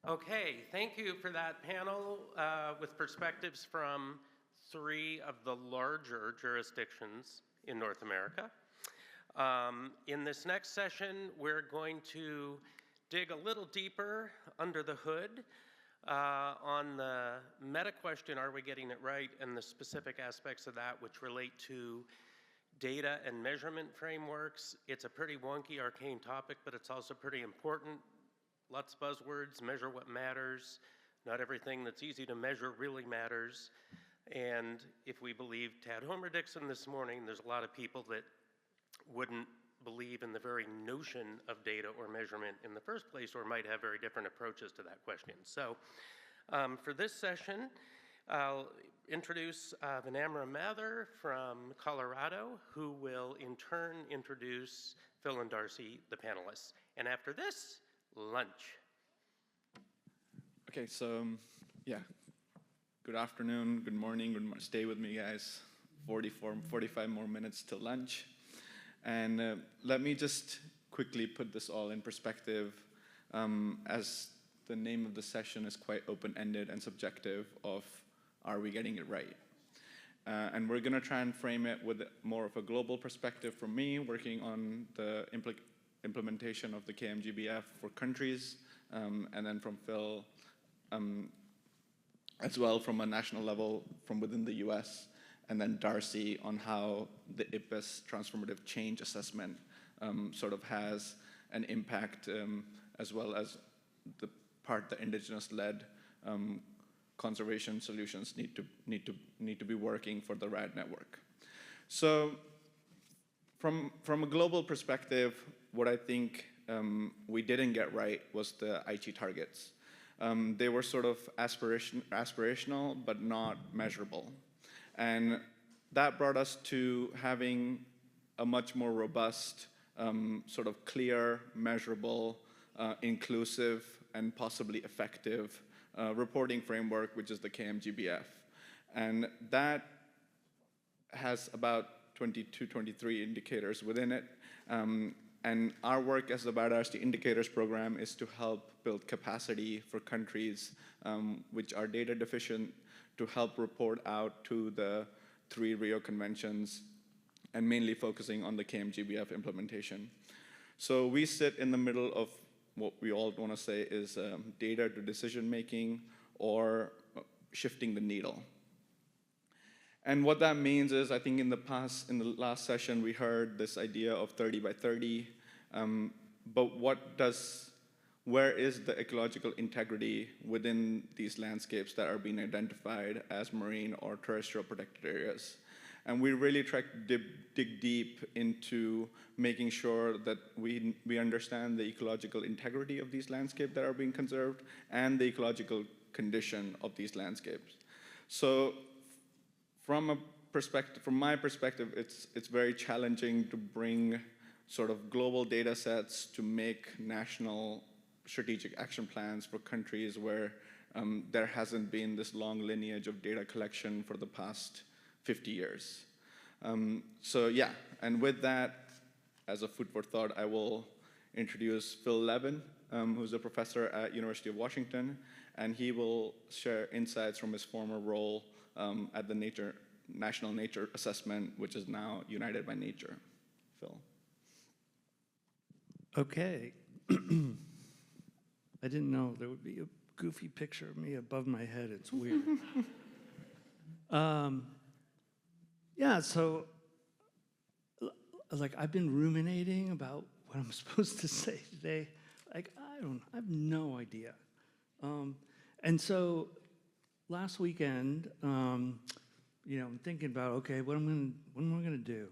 Okay, thank you for that panel with perspectives from 3 of the larger jurisdictions in North America. In this next session, we're going to dig a little deeper under the hood on the meta question, are we getting it right, and the specific aspects of that which relate to data and measurement frameworks. It's a pretty wonky, arcane topic, but it's also pretty important. Lots of buzzwords, measure what matters. Not everything that's easy to measure really matters. And if we believe Tad Homer-Dixon this morning, there's a lot of people that wouldn't believe in the very notion of data or measurement in the first place, or might have very different approaches to that question. So for this session, I'll introduce Vinamra Mathur from Colorado, who will in turn introduce Phil and Darcy, the panelists. And after this, lunch. Okay, so yeah, good afternoon, good morning, stay with me guys, 45 more minutes till lunch. And let me just quickly put this all in perspective, as the name of the session is quite open-ended and subjective of, are we getting it right? And we're gonna try and frame it with more of a global perspective from me, working on the implementation of the KMGBF for countries, and then from Phil, as well from a national level from within the US, and then Darcy on how the IPBES transformative change assessment sort of has an impact, as well as the part that indigenous-led conservation solutions need to be working for the RAD network. So from a global perspective, what I think we didn't get right was the Aichi targets. They were sort of aspirational, but not measurable. And that brought us to having a much more robust, sort of clear, measurable, inclusive, and possibly effective reporting framework, which is the KMGBF. And that has about 22, 23 indicators within it. And our work as the Biodiversity Indicators Program is to help build capacity for countries which are data deficient to help report out to the 3 Rio Conventions, and mainly focusing on the KMGBF implementation. So we sit in the middle of what we all want to say is data to decision making, or shifting the needle. And what that means is, I think in the last session, we heard this idea of 30 by 30, but where is the ecological integrity within these landscapes that are being identified as marine or terrestrial protected areas? And we really try to dig deep into making sure that we understand the ecological integrity of these landscapes that are being conserved and the ecological condition of these landscapes. So from my perspective, it's very challenging to bring sort of global data sets to make national strategic action plans for countries where there hasn't been this long lineage of data collection for the past 50 years. So yeah, and with that, as a food for thought, I will introduce Phil Levin, who's a professor at University of Washington, and he will share insights from his former role at the National Nature Assessment, which is now United by Nature. Phil. Okay. I didn't know there would be a goofy picture of me above my head. It's weird. Yeah, so like I've been ruminating about what I'm supposed to say today. Like I have no idea. And so last weekend, you know, I'm thinking about, okay, what am I gonna do?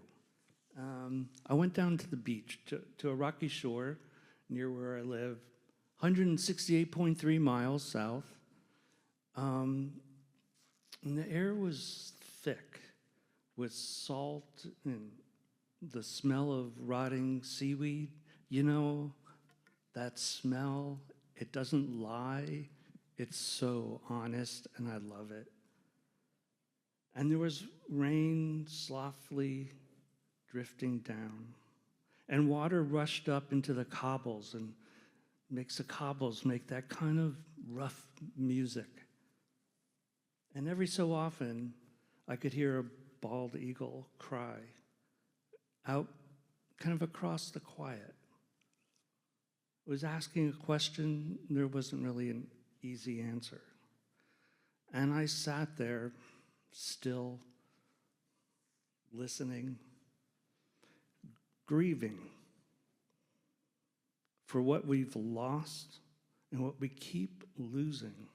I went down to the beach, to a rocky shore near where I live, 168.3 miles south. And the air was thick with salt and the smell of rotting seaweed. You know, that smell, it doesn't lie. It's so honest, and I love it. And there was rain softly drifting down, and water rushed up into the cobbles and makes the cobbles make that kind of rough music. And every so often, I could hear a bald eagle cry out kind of across the quiet. It was asking a question, there wasn't really an easy answer. And I sat there, still, listening, grieving for what we've lost and what we keep losing.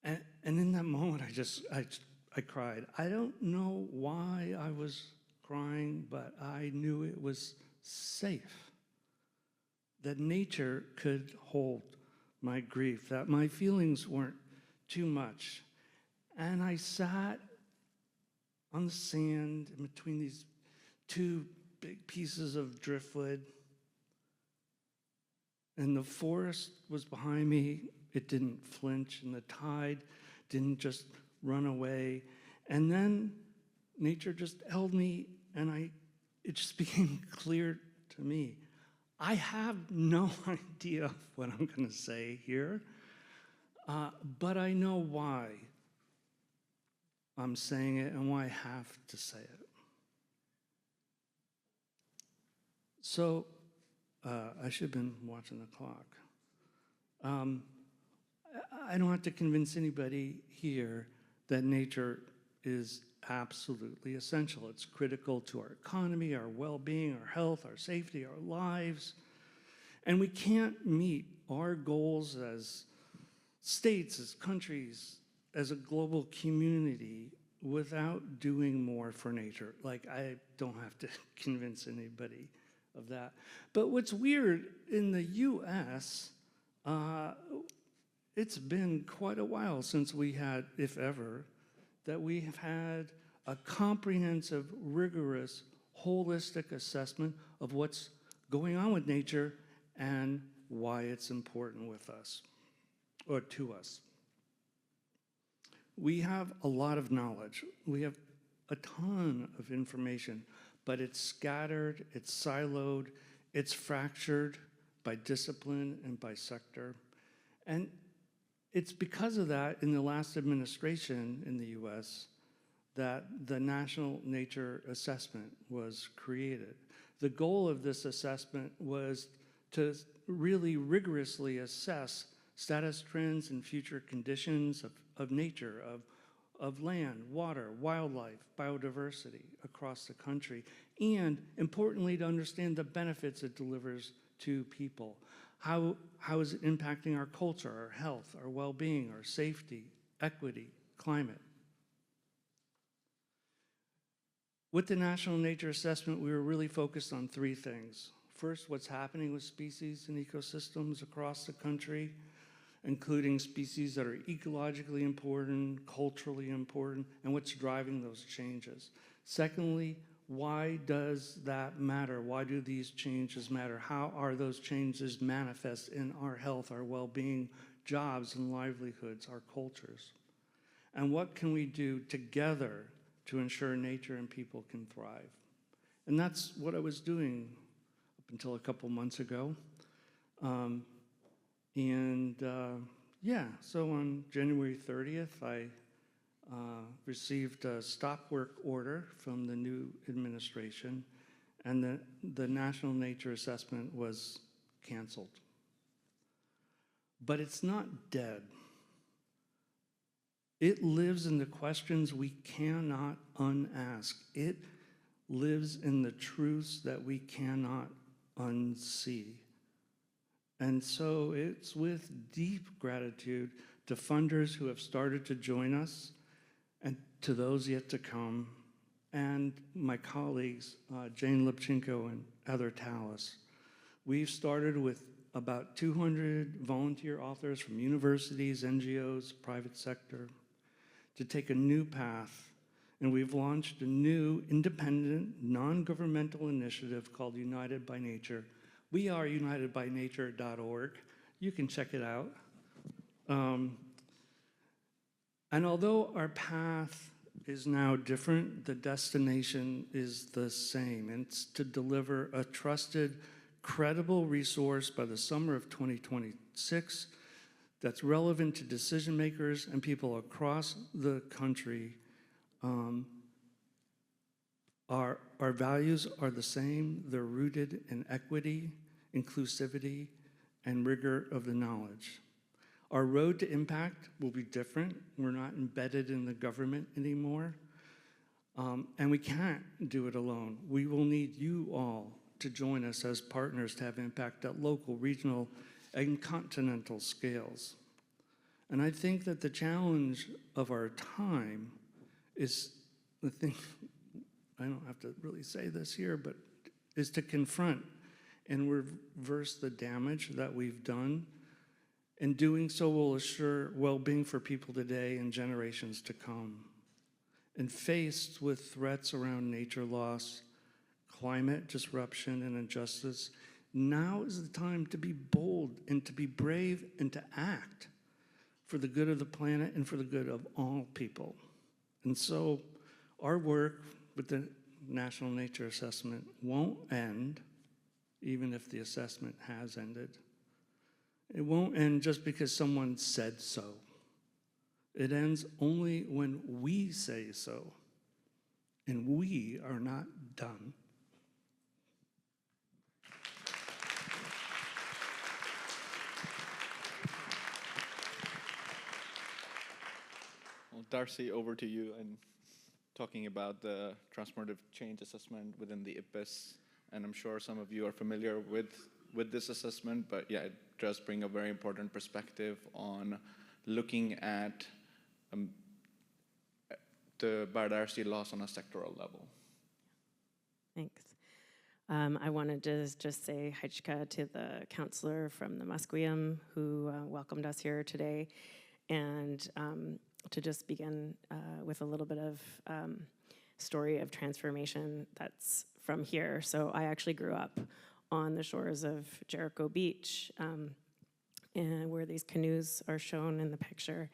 And in that moment, I cried. I don't know why I was crying, but I knew it was safe, that nature could hold my grief, that my feelings weren't too much. And I sat on the sand in between these two big pieces of driftwood, and the forest was behind me. It didn't flinch, and the tide didn't just run away. And then nature just held me, and it just became clear to me. I have no idea what I'm going to say here, but I know why I'm saying it and why I have to say it. So, I should have been watching the clock. I don't have to convince anybody here that nature is absolutely essential. It's critical to our economy, our well-being, our health, our safety, our lives. And we can't meet our goals as states, as countries, as a global community without doing more for nature. Like, I don't have to convince anybody of that. But what's weird, in the US, it's been quite a while since we had, if ever, that we have had a comprehensive, rigorous, holistic assessment of what's going on with nature and why it's important with us, or to us. We have a lot of knowledge. We have a ton of information, but it's scattered, it's siloed, it's fractured by discipline and by sector. And it's because of that, in the last administration in the US, that the National Nature Assessment was created. The goal of this assessment was to really rigorously assess status trends and future conditions of nature, of land, water, wildlife, biodiversity across the country, and importantly, to understand the benefits it delivers to people. How is it impacting our culture, our health, our well-being, our safety, equity, climate? With the National Nature Assessment, we were really focused on three things. First, what's happening with species and ecosystems across the country, including species that are ecologically important, culturally important, and what's driving those changes. Secondly, why does that matter? Why do these changes matter? How are those changes manifest in our health, our well-being, jobs and livelihoods, our cultures? And what can we do together to ensure nature and people can thrive? And that's what I was doing up until a couple months ago. So on January 30th, I received a stop work order from the new administration, and the National Nature Assessment was canceled. But it's not dead. It lives in the questions we cannot unask. It lives in the truths that we cannot unsee. And so it's with deep gratitude to funders who have started to join us, and to those yet to come, and my colleagues, Jane Lipchenko and Heather Tallis. We've started with about 200 volunteer authors from universities, NGOs, private sector, to take a new path. And we've launched a new independent, non-governmental initiative called United by Nature. We are unitedbynature.org. You can check it out. And although our path is now different, the destination is the same. And it's to deliver a trusted, credible resource by the summer of 2026 that's relevant to decision makers and people across the country. Our values are the same. They're rooted in equity, inclusivity, and rigor of the knowledge. Our road to impact will be different. We're not embedded in the government anymore. And we can't do it alone. We will need you all to join us as partners to have impact at local, regional, and continental scales. And I think that the challenge of our time is the thing, I don't have to really say this here, but is to confront and reverse the damage that we've done. And doing so will assure well-being for people today and generations to come. And faced with threats around nature loss, climate disruption, and injustice, now is the time to be bold and to be brave and to act for the good of the planet and for the good of all people. And so our work with the National Nature Assessment won't end, even if the assessment has ended. It won't end just because someone said so. It ends only when we say so, and we are not done. Well, Darcy, over to you, and talking about the transformative change assessment within the IPBES, and I'm sure some of you are familiar with this assessment, but yeah, it does bring a very important perspective on looking at the biodiversity loss on a sectoral level. Thanks. I wanted to just say hajka to the counselor from the Musqueam who welcomed us here today, and to just begin with a little bit of story of transformation that's from here. So I actually grew up on the shores of Jericho Beach, and where these canoes are shown in the picture.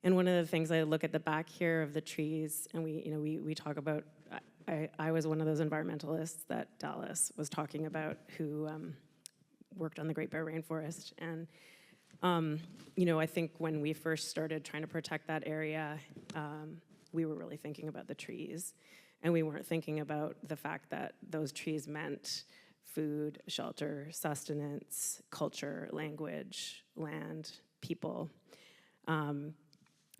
And one of the things I look at the back here of the trees, and we talk about, I was one of those environmentalists that Dallas was talking about who worked on the Great Bear Rainforest. And I think when we first started trying to protect that area, we were really thinking about the trees. And we weren't thinking about the fact that those trees meant food, shelter, sustenance, culture, language, land, people.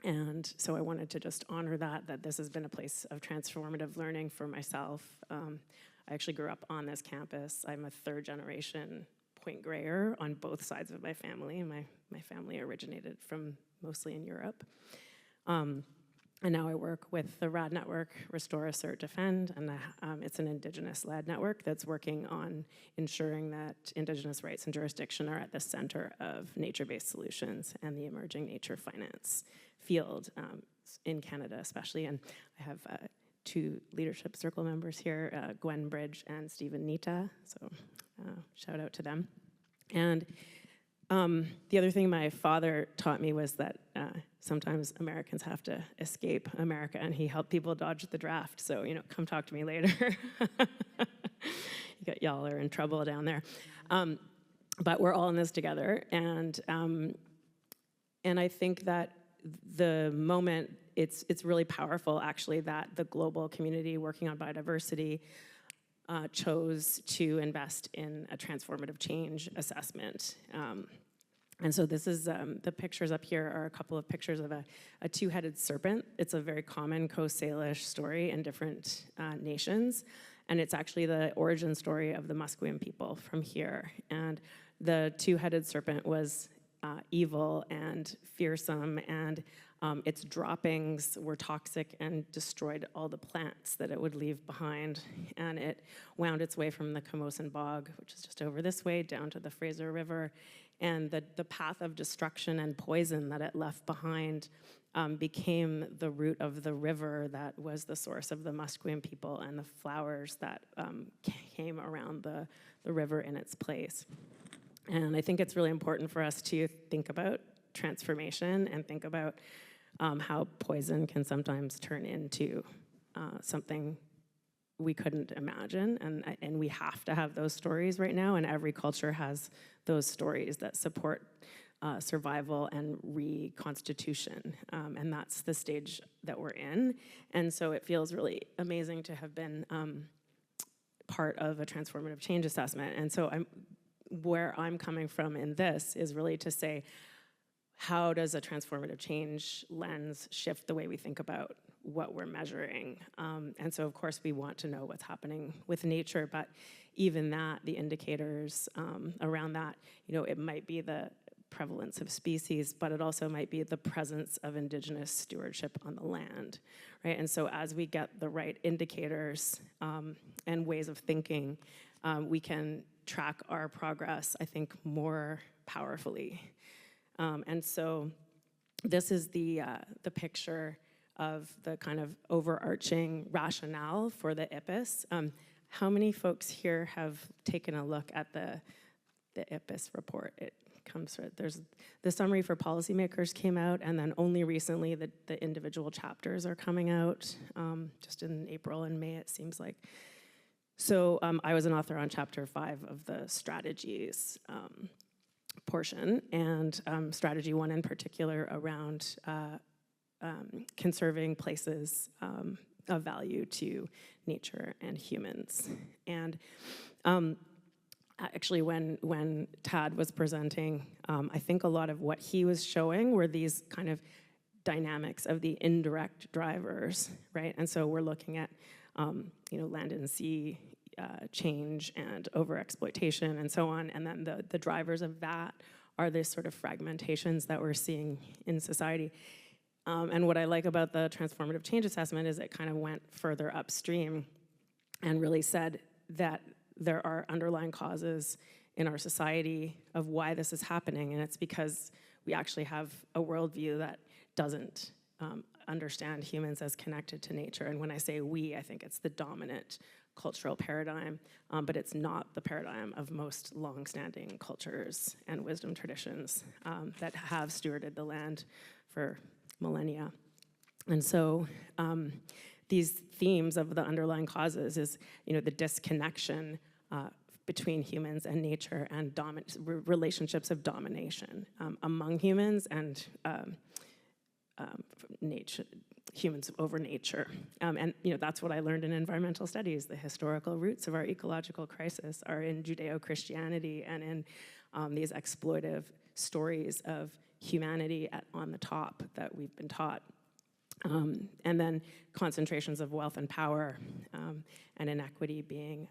And so I wanted to just honor that this has been a place of transformative learning for myself. I actually grew up on this campus. I'm a third generation Point Grayer on both sides of my family. My family originated from mostly in Europe. And now I work with the RAD Network, Restore, Assert, Defend, and it's an Indigenous-led network that's working on ensuring that Indigenous rights and jurisdiction are at the center of nature-based solutions and the emerging nature finance field in Canada especially. And I have two leadership circle members here, Gwen Bridge and Stephen Nita, so shout out to them. And the other thing my father taught me was that sometimes Americans have to escape America, and he helped people dodge the draft. So, come talk to me later. Y'all are in trouble down there. But we're all in this together. And I think that the moment, it's really powerful, actually, that the global community working on biodiversity chose to invest in a transformative change assessment. And so this is, the pictures up here are a couple of pictures of a two-headed serpent. It's a very common Coast Salish story in different nations. And it's actually the origin story of the Musqueam people from here. And the two-headed serpent was evil and fearsome, and its droppings were toxic and destroyed all the plants that it would leave behind. And it wound its way from the Camosun Bog, which is just over this way, down to the Fraser River. And the path of destruction and poison that it left behind became the root of the river that was the source of the Musqueam people and the flowers that came around the river in its place. And I think it's really important for us to think about transformation and think about how poison can sometimes turn into something we couldn't imagine, and we have to have those stories right now, and every culture has those stories that support survival and reconstitution. And that's the stage that we're in. And so it feels really amazing to have been part of a transformative change assessment. And so where I'm coming from in this is really to say, how does a transformative change lens shift the way we think about what we're measuring? And so of course we want to know what's happening with nature, but even that, the indicators around that, it might be the prevalence of species, but it also might be the presence of indigenous stewardship on the land, right? And so as we get the right indicators and ways of thinking, we can track our progress, I think, more powerfully. And so this is the picture of the kind of overarching rationale for the IPIS. How many folks here have taken a look at the IPIS report? It comes with, there's the summary for policymakers came out, and then only recently the individual chapters are coming out, just in April and May, it seems like. So I was an author on chapter 5 of the strategies portion, and strategy 1 in particular around conserving places of value to nature and humans. And actually when Tad was presenting, I think a lot of what he was showing were these kind of dynamics of the indirect drivers, right? And so we're looking at land and sea change and overexploitation and so on, and then the drivers of that are the sort of fragmentations that we're seeing in society. And what I like about the transformative change assessment is it kind of went further upstream and really said that there are underlying causes in our society of why this is happening, and it's because we actually have a worldview that doesn't understand humans as connected to nature. And when I say we, I think it's the dominant cultural paradigm, but it's not the paradigm of most long-standing cultures and wisdom traditions that have stewarded the land for millennia. And so these themes of the underlying causes is, the disconnection between humans and nature and relationships of domination among humans and nature, humans over nature. And that's what I learned in environmental studies. The historical roots of our ecological crisis are in Judeo-Christianity and in these exploitive stories of humanity on the top that we've been taught. And then concentrations of wealth and power and inequity being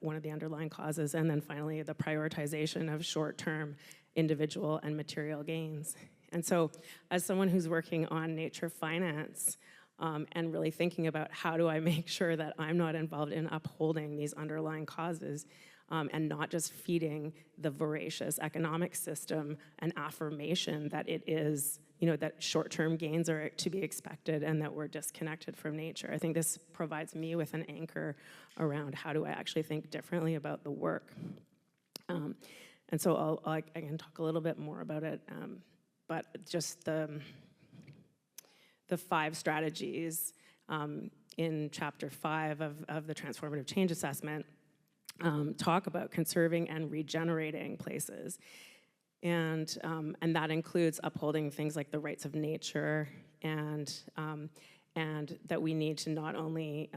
one of the underlying causes. And then finally, the prioritization of short-term individual and material gains. And so as someone who's working on nature finance and really thinking about how do I make sure that I'm not involved in upholding these underlying causes and not just feeding the voracious economic system an affirmation that it is, that short-term gains are to be expected and that we're disconnected from nature. I think this provides me with an anchor around how do I actually think differently about the work. And so I can talk a little bit more about it, but just the 5 strategies in chapter 5 of the transformative change assessment talk about conserving and regenerating places. And that includes upholding things like the rights of nature and that we need to not only,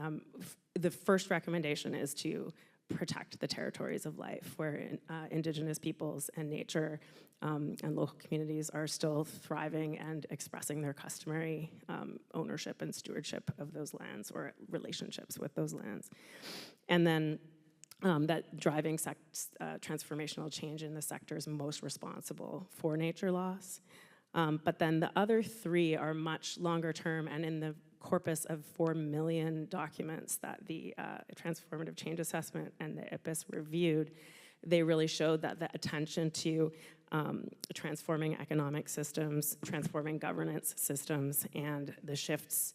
the first recommendation is to protect the territories of life where indigenous peoples and nature and local communities are still thriving and expressing their customary ownership and stewardship of those lands or relationships with those lands. And then that driving transformational change in the sectors most responsible for nature loss. But then the other 3 are much longer term, and in the corpus of 4 million documents that the Transformative Change Assessment and the IPIS reviewed, they really showed that the attention to transforming economic systems, transforming governance systems, and the shifts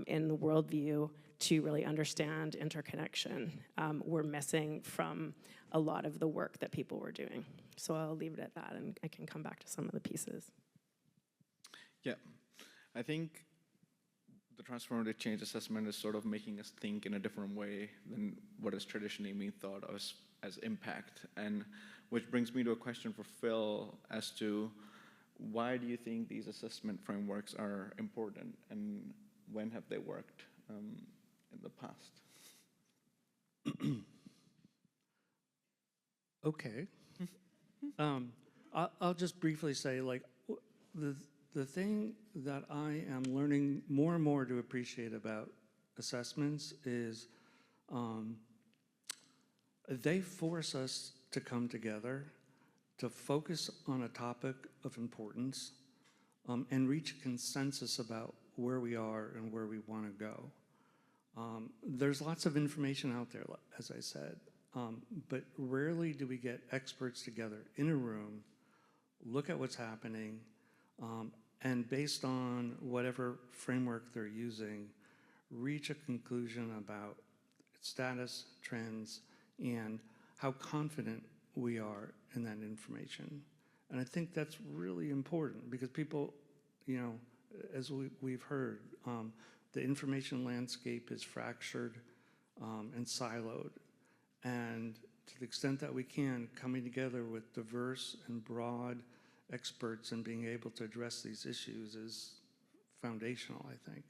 in the worldview to really understand interconnection were missing from a lot of the work that people were doing. So I'll leave it at that, and I can come back to some of the pieces. Yeah, I think the transformative change assessment is sort of making us think in a different way than what has traditionally been thought of as impact. And which brings me to a question for Phil as to why do you think these assessment frameworks are important, and when have they worked in the past? Okay. I'll just briefly say, like, the thing that I am learning more and more to appreciate about assessments is they force us to come together, to focus on a topic of importance, and reach consensus about where we are and where we want to go. There's lots of information out there, as I said, but rarely do we get experts together in a room, look at what's happening, and based on whatever framework they're using, reach a conclusion about status, trends, and how confident we are in that information. And I think that's really important because people, you know, as we've heard, the information landscape is fractured and siloed. And to the extent that we can, coming together with diverse and broad experts and being able to address these issues is foundational, I think.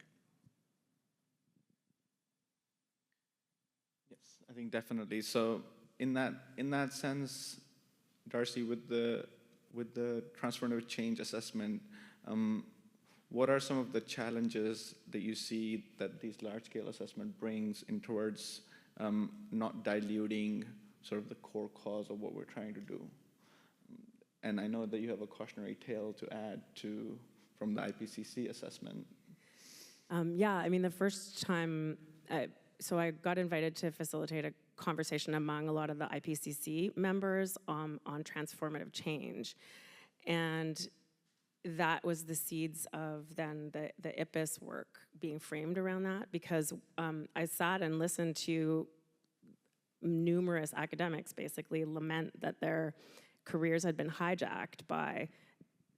Yes, I think definitely. So in that sense, Darcy, with the transformative change assessment, what are some of the challenges that you see that these large-scale assessment brings in towards not diluting sort of the core cause of what we're trying to do? And I know that you have a cautionary tale to add from the IPCC assessment. Yeah, I mean, the first time, so I got invited to facilitate a conversation among a lot of the IPCC members on transformative change. And that was the seeds of then the IPBES work being framed around that, because I sat and listened to numerous academics basically lament that their careers had been hijacked by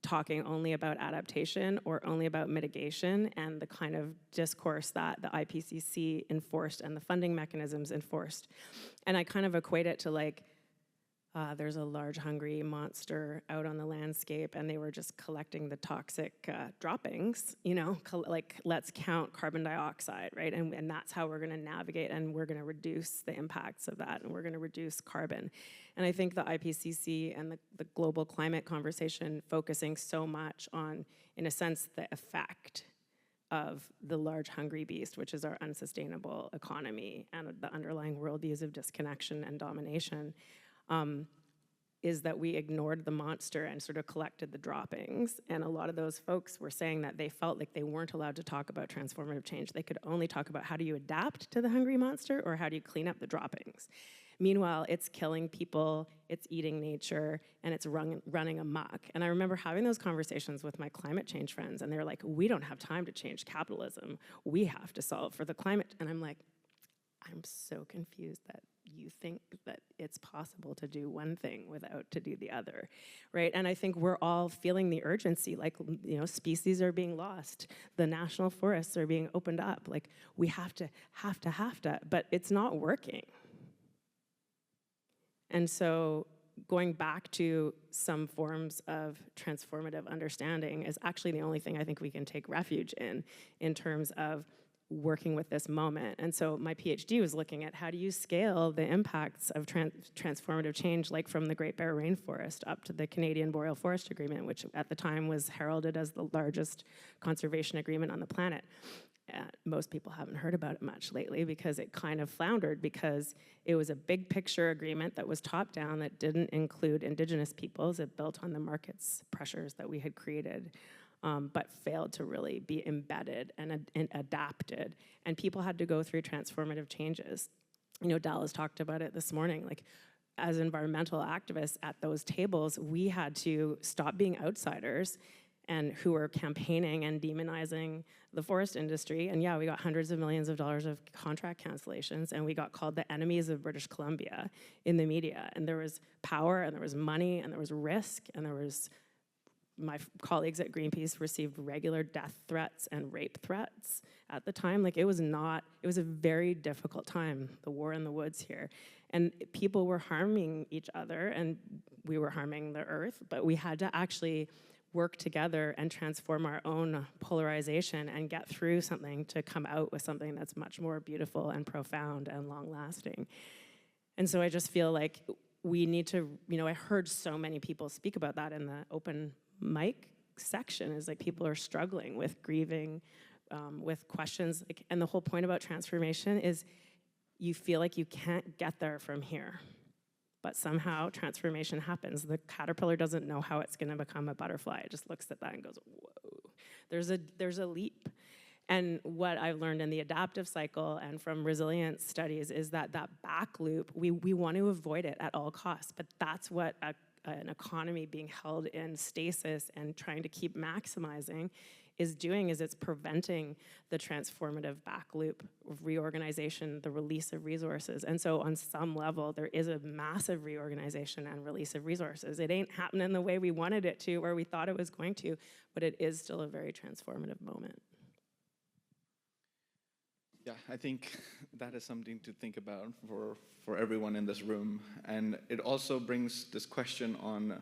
talking only about adaptation or only about mitigation, and the kind of discourse that the IPCC enforced and the funding mechanisms enforced. And I kind of equate it to like, there's a large hungry monster out on the landscape and they were just collecting the toxic droppings, you know, like let's count carbon dioxide, right? And that's how we're gonna navigate, and we're gonna reduce the impacts of that, and we're gonna reduce carbon. And I think the IPCC and the global climate conversation focusing so much on, in a sense, the effect of the large hungry beast, which is our unsustainable economy and the underlying worldviews of disconnection and domination, is that we ignored the monster and sort of collected the droppings. And a lot of those folks were saying that they felt like they weren't allowed to talk about transformative change. They could only talk about how do you adapt to the hungry monster or how do you clean up the droppings. Meanwhile, it's killing people, it's eating nature, and it's running amok. And I remember having those conversations with my climate change friends, and they're like, we don't have time to change capitalism. We have to solve for the climate. And I'm like, I'm so confused that you think that it's possible to do one thing without to do the other, right? And I think we're all feeling the urgency, like, you know, species are being lost, the national forests are being opened up, like we have to, but it's not working. And so going back to some forms of transformative understanding is actually the only thing I think we can take refuge in terms of working with this moment. And so my PhD was looking at how do you scale the impacts of transformative change, like from the Great Bear Rainforest up to the Canadian Boreal Forest Agreement, which at the time was heralded as the largest conservation agreement on the planet. Most people haven't heard about it much lately because it kind of floundered, because it was a big picture agreement that was top down that didn't include Indigenous peoples. It built on the market's pressures that we had created, but failed to really be embedded and adapted. And people had to go through transformative changes. You know, Dallas talked about it this morning. Like, as environmental activists at those tables, we had to stop being outsiders and who were campaigning and demonizing the forest industry. And yeah, we got hundreds of millions of dollars of contract cancellations, and we got called the enemies of British Columbia in the media. And there was power, and there was money, and there was risk, and there was, my colleagues at Greenpeace received regular death threats and rape threats at the time. Like, it was a very difficult time, the war in the woods here. And people were harming each other, and we were harming the earth, but we had to actually work together and transform our own polarization and get through something to come out with something that's much more beautiful and profound and long-lasting. And so I just feel like we need to, I heard so many people speak about that in the open mic section, is like people are struggling with grieving, with questions, and the whole point about transformation is you feel like you can't get there from here. But somehow transformation happens. The caterpillar doesn't know how it's going to become a butterfly. It just looks at that and goes, whoa. There's a leap. And what I've learned in the adaptive cycle and from resilience studies is that back loop, we want to avoid it at all costs. But that's what an economy being held in stasis and trying to keep maximizing is doing, is it's preventing the transformative back loop of reorganization, the release of resources. And so on some level, there is a massive reorganization and release of resources. It ain't happening the way we wanted it to or we thought it was going to, but it is still a very transformative moment. Yeah, I think that is something to think about for everyone in this room. And it also brings this question on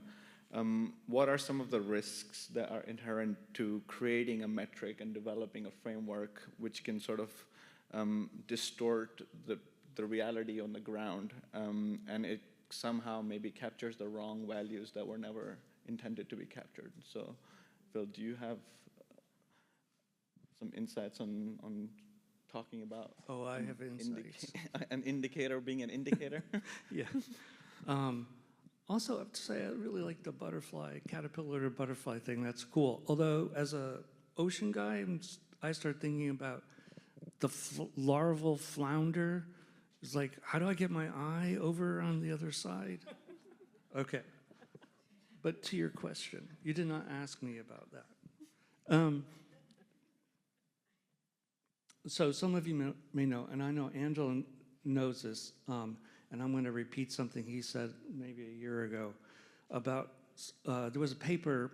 what are some of the risks that are inherent to creating a metric and developing a framework which can sort of distort the reality on the ground, and it somehow maybe captures the wrong values that were never intended to be captured. So, Phil, do you have some insights on talking about? Oh, I have insights. An indicator being an indicator? Yeah. Also, I have to say, I really like the caterpillar to butterfly thing. That's cool. Although, as a ocean guy, I start thinking about the larval flounder. It's like, how do I get my eye over on the other side? Okay. But to your question, you did not ask me about that. So some of you may know, and I know Angela knows this, and I'm going to repeat something he said maybe a year ago about, there was a paper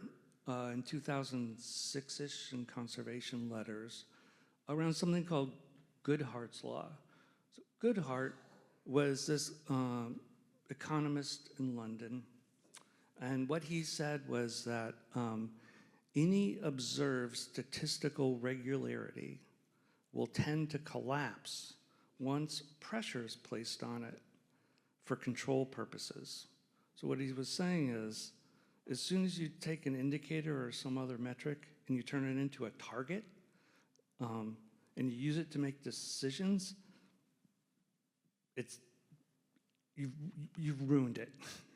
in 2006-ish in Conservation Letters around something called Goodhart's Law. So Goodhart was this economist in London, and what he said was that any observed statistical regularity will tend to collapse once pressure is placed on it for control purposes. So what he was saying is, as soon as you take an indicator or some other metric and you turn it into a target, and you use it to make decisions, you've ruined it.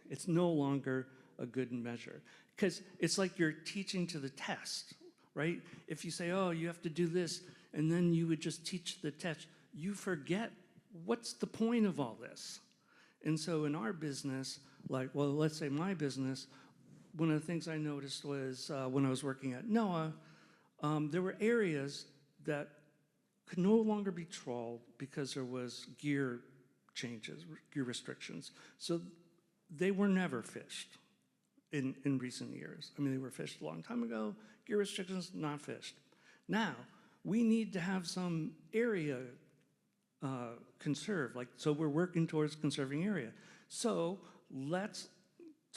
It's no longer a good measure. Because it's like you're teaching to the test, right? If you say, oh, you have to do this, and then you would just teach the test, you forget what's the point of all this. And so in our business, like, well, let's say my business, one of the things I noticed was when I was working at NOAA, there were areas that could no longer be trawled because there was gear changes, gear restrictions. So they were never fished in recent years. I mean, they were fished a long time ago, gear restrictions, not fished. Now, we need to have some area conserved, so we're working towards conserving area. So let's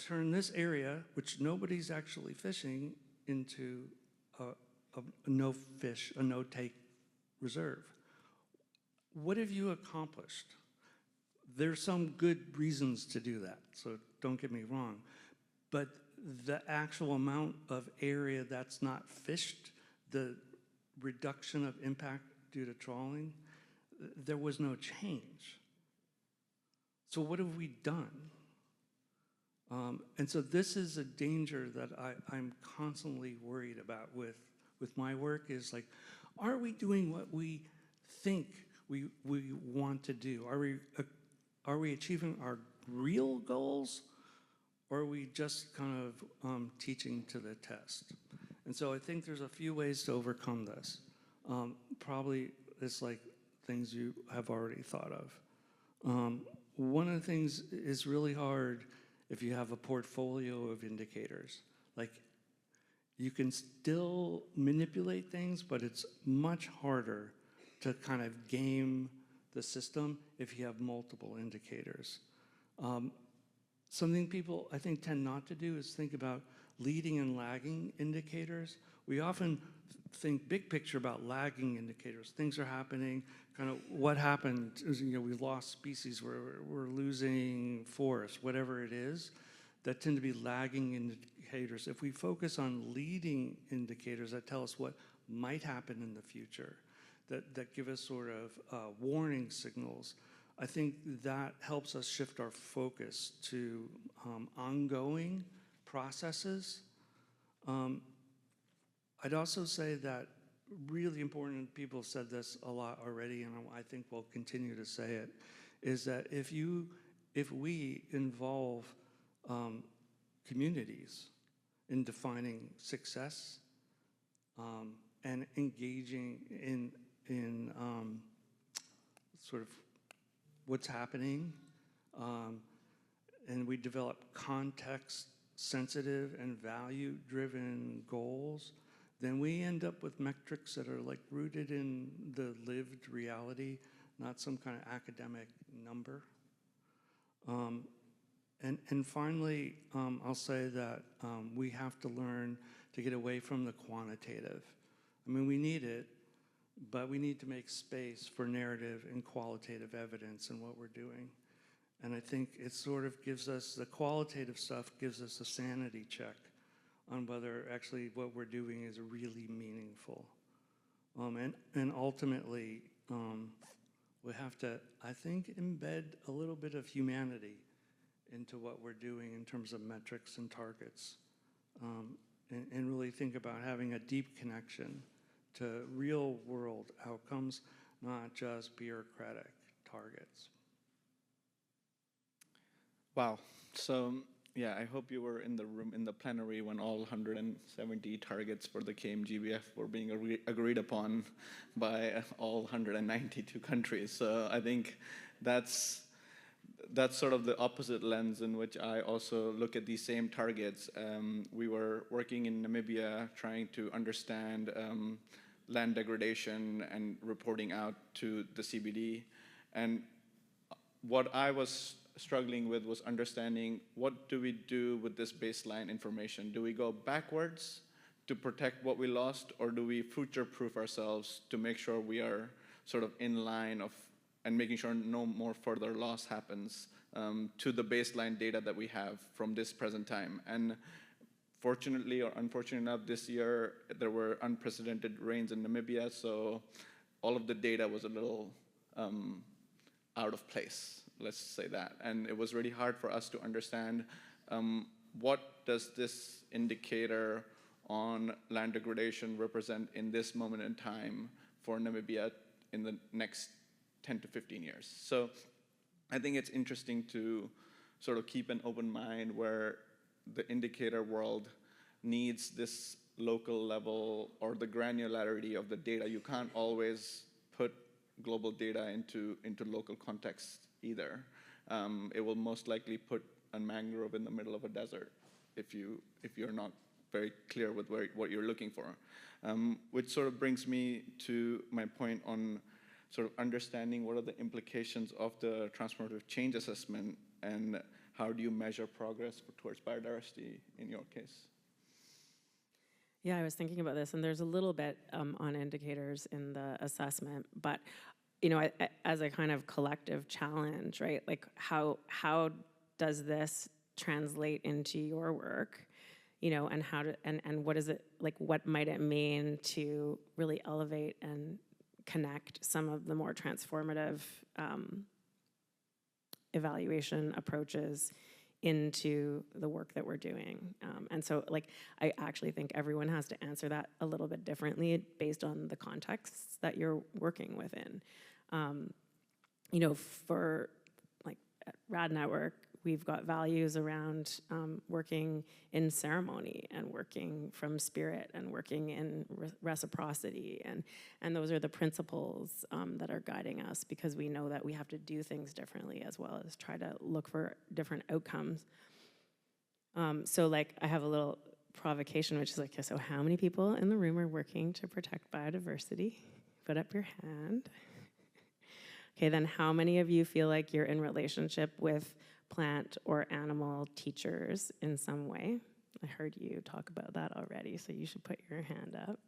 turn this area, which nobody's actually fishing, into a no-fish, a no-take reserve. What have you accomplished? There's some good reasons to do that, so don't get me wrong. But the actual amount of area that's not fished, the reduction of impact due to trawling, there was no change. So what have we done? And so this is a danger that I'm constantly worried about with my work, is like, are we doing what we think we want to do? Are we achieving our real goals, or are we just kind of teaching to the test? And so I think there's a few ways to overcome this. Probably it's like things you have already thought of. One of the things is really hard if you have a portfolio of indicators. Like, you can still manipulate things, but it's much harder to kind of game the system if you have multiple indicators. Something people, I think, tend not to do is think about, leading and lagging indicators. We often think big picture about lagging indicators. Things are happening, kind of what happened is, we lost species, we're losing forests, whatever it is, that tend to be lagging indicators. If we focus on leading indicators that tell us what might happen in the future, that give us sort of warning signals, I think that helps us shift our focus to ongoing processes. I'd also say that really important, people said this a lot already, and I think we'll continue to say it, is that if we involve communities in defining success and engaging in sort of what's happening, and we develop context-sensitive and value-driven goals, then we end up with metrics that are like rooted in the lived reality, not some kind of academic number. And finally, I'll say that we have to learn to get away from the quantitative. I mean, we need it, but we need to make space for narrative and qualitative evidence in what we're doing. And I think it sort of gives us, the qualitative stuff gives us a sanity check on whether actually what we're doing is really meaningful. And ultimately, we have to, I think, embed a little bit of humanity into what we're doing in terms of metrics and targets, and really think about having a deep connection to real world outcomes, not just bureaucratic targets. Wow. So yeah, I hope you were in the room, in the plenary, when all 170 targets for the KMGBF were being agreed upon by all 192 countries. So I think that's sort of the opposite lens in which I also look at these same targets. We were working in Namibia trying to understand land degradation and reporting out to the CBD. And what I was struggling with was understanding, what do we do with this baseline information? Do we go backwards to protect what we lost, or do we future-proof ourselves to make sure we are sort of in line of, and making sure no more further loss happens to the baseline data that we have from this present time? And fortunately or unfortunately enough, this year there were unprecedented rains in Namibia, so all of the data was a little out of place, let's say that. And it was really hard for us to understand what does this indicator on land degradation represent in this moment in time for Namibia in the next 10 to 15 years. So I think it's interesting to sort of keep an open mind where the indicator world needs this local level or the granularity of the data. You can't always put global data into local context either. It will most likely put a mangrove in the middle of a desert if you're not very clear with what you're looking for. Which sort of brings me to my point on sort of understanding what are the implications of the transformative change assessment, and how do you measure progress towards biodiversity in your case? Yeah, I was thinking about this, and there's a little bit on indicators in the assessment, but as a kind of collective challenge, right? Like how does this translate into your work? And how to, and what is it, like, what might it mean to really elevate and connect some of the more transformative evaluation approaches into the work that we're doing? And so, like, I actually think everyone has to answer that a little bit differently based on the contexts that you're working within. For like at RAD Network, we've got values around working in ceremony and working from spirit and working in reciprocity. And those are the principles that are guiding us, because we know that we have to do things differently as well as try to look for different outcomes. So like I have a little provocation, which is like, so how many people in the room are working to protect biodiversity? Put up your hand. Okay, then how many of you feel like you're in relationship with plant or animal teachers in some way? I heard you talk about that already, so you should put your hand up.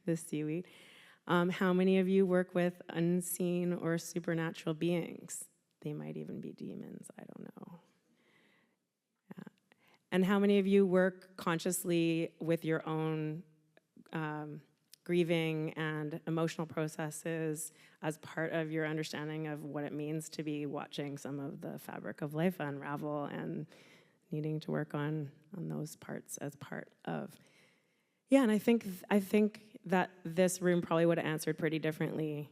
The seaweed. How many of you work with unseen or supernatural beings? They might even be demons, I don't know. Yeah. And how many of you work consciously with your own grieving and emotional processes as part of your understanding of what it means to be watching some of the fabric of life unravel and needing to work on those parts as part of. Yeah, and I think that this room probably would have answered pretty differently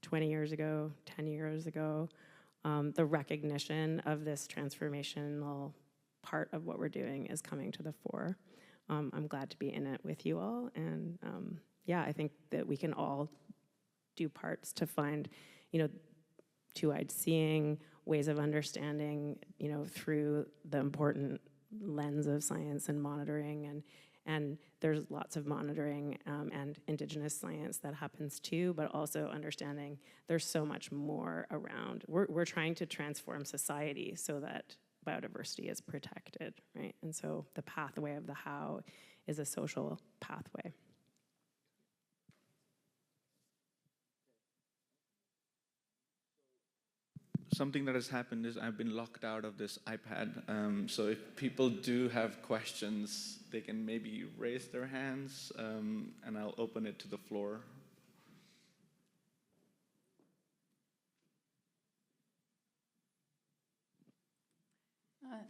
20 years ago, 10 years ago. The recognition of this transformational part of what we're doing is coming to the fore. I'm glad to be in it with you all, and yeah, I think that we can all do parts to find, two-eyed seeing, ways of understanding, through the important lens of science and monitoring, and there's lots of monitoring and Indigenous science that happens too, but also understanding there's so much more around. We're trying to transform society so that biodiversity is protected, right? And so the pathway of the how is a social pathway. Something that has happened is I've been locked out of this iPad. So if people do have questions, they can maybe raise their hands, and I'll open it to the floor.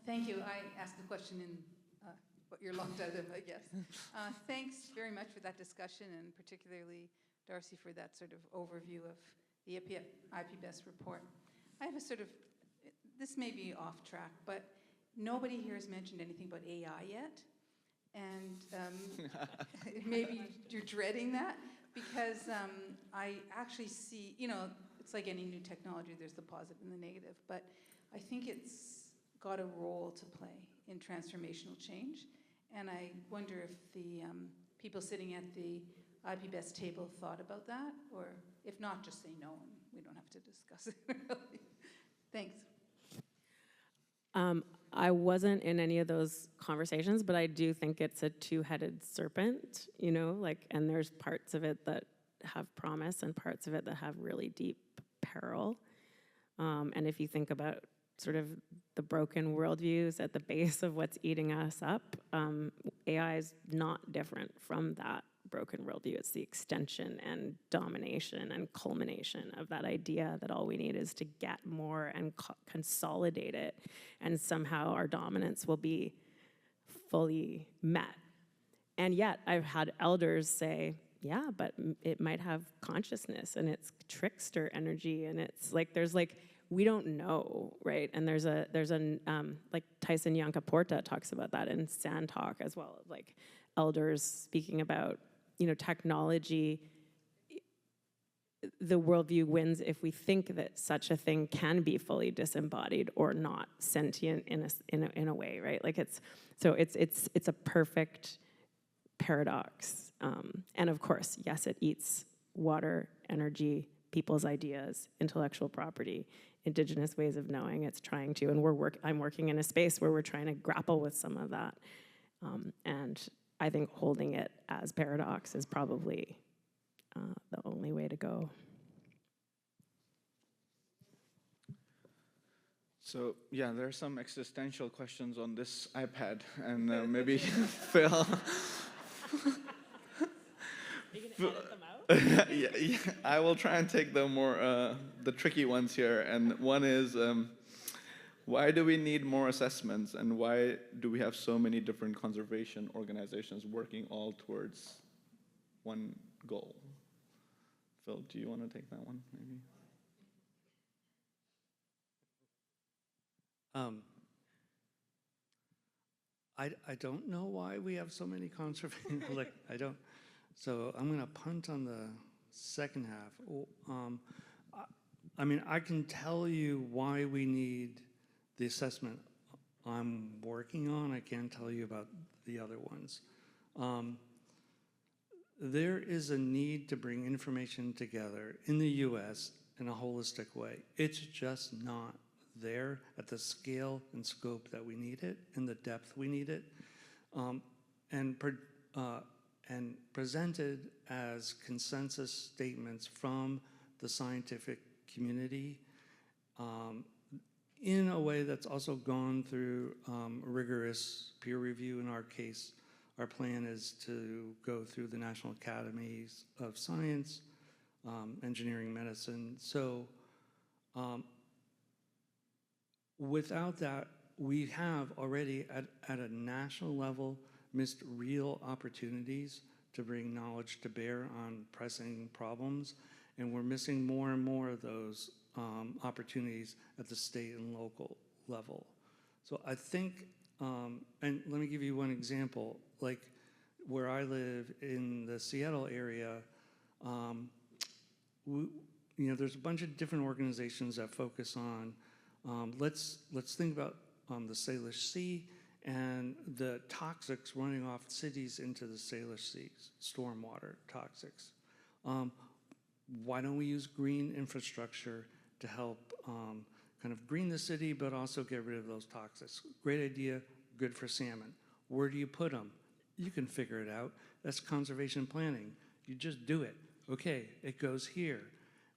Thank you. I asked the question in what you're locked out of, I guess. Thanks very much for that discussion, and particularly Darcy for that sort of overview of the IPBES report. I have a sort of, this may be off track, but nobody here has mentioned anything about AI yet. And maybe you're dreading that, because I actually see, it's like any new technology, there's the positive and the negative, but I think it's got a role to play in transformational change. And I wonder if the people sitting at the IPBES table thought about that, or if not, just say no, and we don't have to discuss it really. Thanks. I wasn't in any of those conversations, but I do think it's a two-headed serpent, and there's parts of it that have promise and parts of it that have really deep peril. And if you think about sort of the broken worldviews at the base of what's eating us up, AI is not different from that broken worldview. It's the extension and domination and culmination of that idea that all we need is to get more and consolidate it, and somehow our dominance will be fully met. And yet I've had elders say, yeah, but it might have consciousness, and it's trickster energy, and it's like we don't know, right? And there's like Tyson Yunkaporta talks about that in Sand Talk as well, like elders speaking about, technology. The worldview wins if we think that such a thing can be fully disembodied or not sentient in a way, right? Like it's a perfect paradox. And of course, yes, it eats water, energy, people's ideas, intellectual property, Indigenous ways of knowing. It's trying to, and I'm working in a space where we're trying to grapple with some of that. And I think holding it as paradox is probably the only way to go. So yeah, there are some existential questions on this iPad, and maybe Phil. Are you gonna edit them out? Yeah, I will try and take the tricky ones here. And one is, why do we need more assessments, and why do we have so many different conservation organizations working all towards one goal? Phil, do you want to take that one, maybe? I don't know why we have so many conservation, I don't. So I'm going to punt on the second half. I can tell you why we need the assessment I'm working on. I can't tell you about the other ones. There is a need to bring information together in the US in a holistic way. It's just not there at the scale and scope that we need it, and the depth we need it. and presented as consensus statements from the scientific community in a way that's also gone through rigorous peer review. In our case, our plan is to go through the National Academies of Science, Engineering, Medicine. So without that, we have already at a national level missed real opportunities to bring knowledge to bear on pressing problems, and we're missing more and more of those opportunities at the state and local level. So I think, and let me give you one example, like where I live in the Seattle area, there's a bunch of different organizations that focus on, let's think about the Salish Sea and the toxics running off cities into the Salish Sea, stormwater toxics. Why don't we use green infrastructure to help kind of green the city, but also get rid of those toxics? Great idea, good for salmon. Where do you put them? You can figure it out. That's conservation planning. You just do it. Okay, it goes here.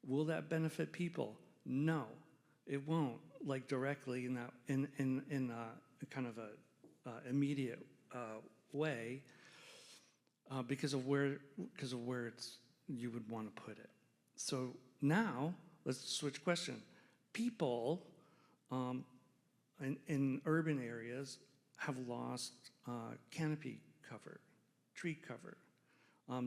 Will that benefit people? No, it won't, like directly in that in kind of a immediate way because of where you would want to put it. So now let's switch question. People in urban areas have lost canopy cover, tree cover.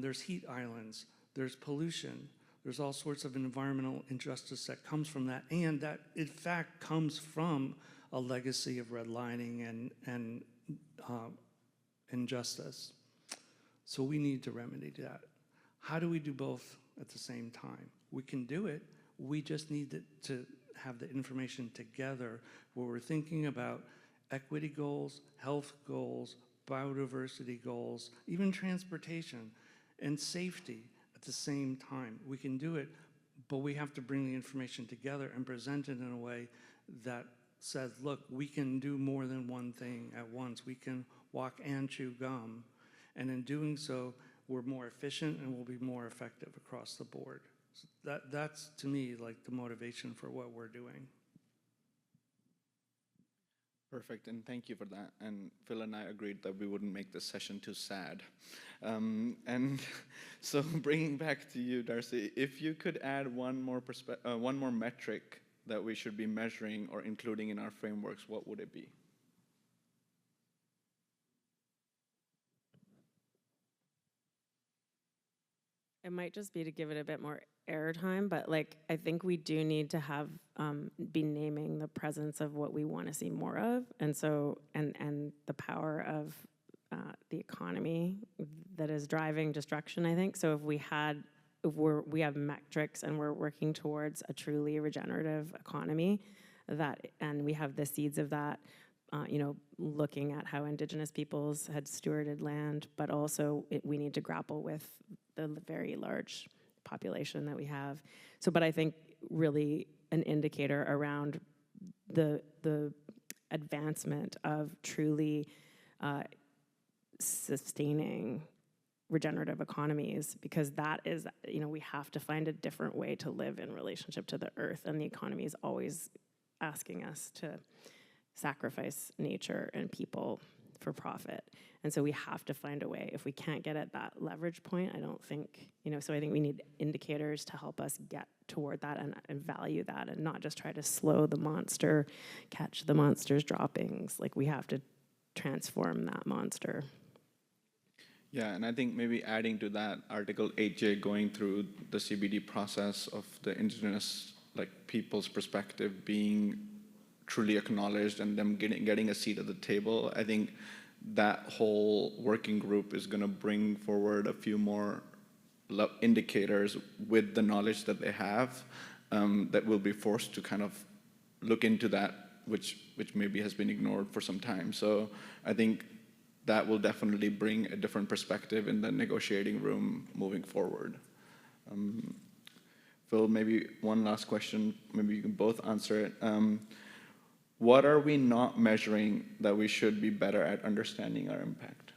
There's heat islands, there's pollution, there's all sorts of environmental injustice that comes from that, and that in fact comes from a legacy of redlining and injustice. So we need to remedy that. How do we do both at the same time? We can do it. We just need to have the information together where we're thinking about equity goals, health goals, biodiversity goals, even transportation and safety at the same time. We can do it, but we have to bring the information together and present it in a way that says, look, we can do more than one thing at once. We can walk and chew gum. And in doing so, we're more efficient and we'll be more effective across the board. So that's, to me, like the motivation for what we're doing. Perfect, and thank you for that. And Phil and I agreed that we wouldn't make this session too sad. And so bringing back to you, Darcy, if you could add one more metric that we should be measuring or including in our frameworks, what would it be? It might just be to give it a bit more airtime, but like I think we do need to have be naming the presence of what we want to see more of, and so and the power of the economy that is driving destruction. I think so. If we have metrics and we're working towards a truly regenerative economy, and we have the seeds of that. Looking at how Indigenous peoples had stewarded land, but also we need to grapple with the very large population that we have. So, but I think really an indicator around the advancement of truly sustaining regenerative economies, because that is, we have to find a different way to live in relationship to the earth, and the economy is always asking us to sacrifice nature and people for profit. And so we have to find a way. If we can't get at that leverage point, I don't think, so I think we need indicators to help us get toward that and value that, and not just try to slow the monster, catch the monster's droppings. Like we have to transform that monster. Yeah, and I think maybe adding to that, Article 8J going through the CBD process of the Indigenous people's perspective being truly acknowledged and them getting a seat at the table. I think that whole working group is going to bring forward a few more indicators with the knowledge that they have that will be forced to kind of look into that, which maybe has been ignored for some time. So I think that will definitely bring a different perspective in the negotiating room moving forward. Phil, maybe one last question, maybe you can both answer it. what are we not measuring that we should be better at understanding our impact?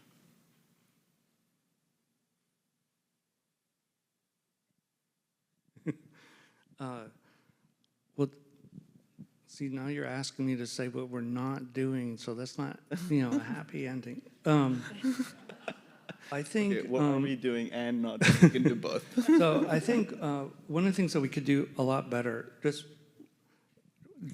Well, see, now you're asking me to say what we're not doing, so that's not, a happy ending. I think. Okay, what are we doing and not doing? We can do both. So I think one of the things that we could do a lot better,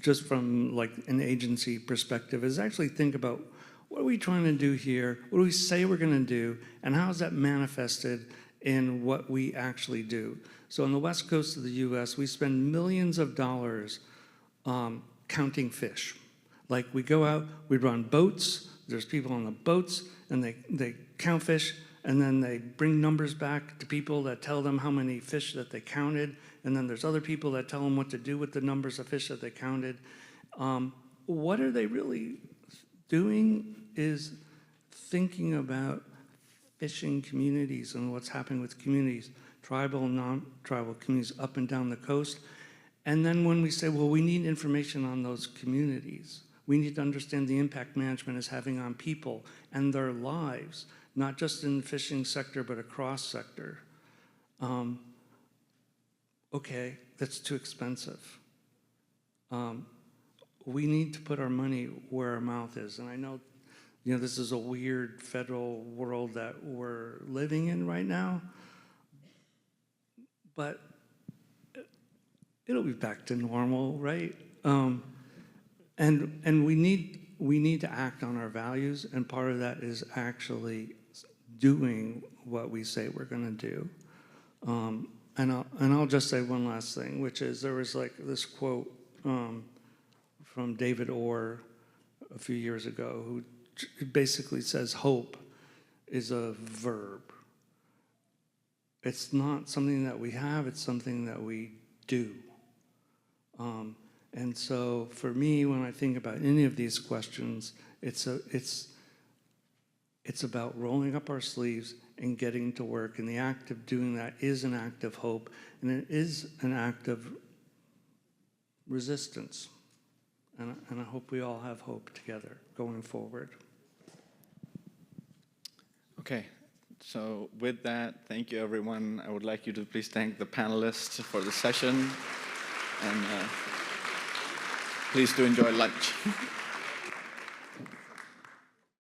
just from like an agency perspective, is actually think about what are we trying to do here? What do we say we're going to do? And how is that manifested in what we actually do? So on the west coast of the US, we spend millions of dollars counting fish. Like we go out, we run boats, there's people on the boats, and they count fish, and then they bring numbers back to people that tell them how many fish that they counted, and then there's other people that tell them what to do with the numbers of fish that they counted. What are they really doing is thinking about fishing communities and what's happening with communities, tribal and non-tribal communities up and down the coast. And then when we say, well, we need information on those communities, we need to understand the impact management is having on people and their lives, not just in the fishing sector, but across sector. Okay, that's too expensive. We need to put our money where our mouth is. And I know, this is a weird federal world that we're living in right now, but it'll be back to normal, right? And we need to act on our values, and part of that is actually doing what we say we're going to do. And I'll just say one last thing, which is there was like this quote from David Orr a few years ago, who basically says hope is a verb. It's not something that we have, it's something that we do. And so for me, when I think about any of these questions, it's about rolling up our sleeves and getting to work. And the act of doing that is an act of hope, and it is an act of resistance. And I hope we all have hope together going forward. Okay, so with that, thank you everyone. I would like you to please thank the panelists for the session, and please do enjoy lunch.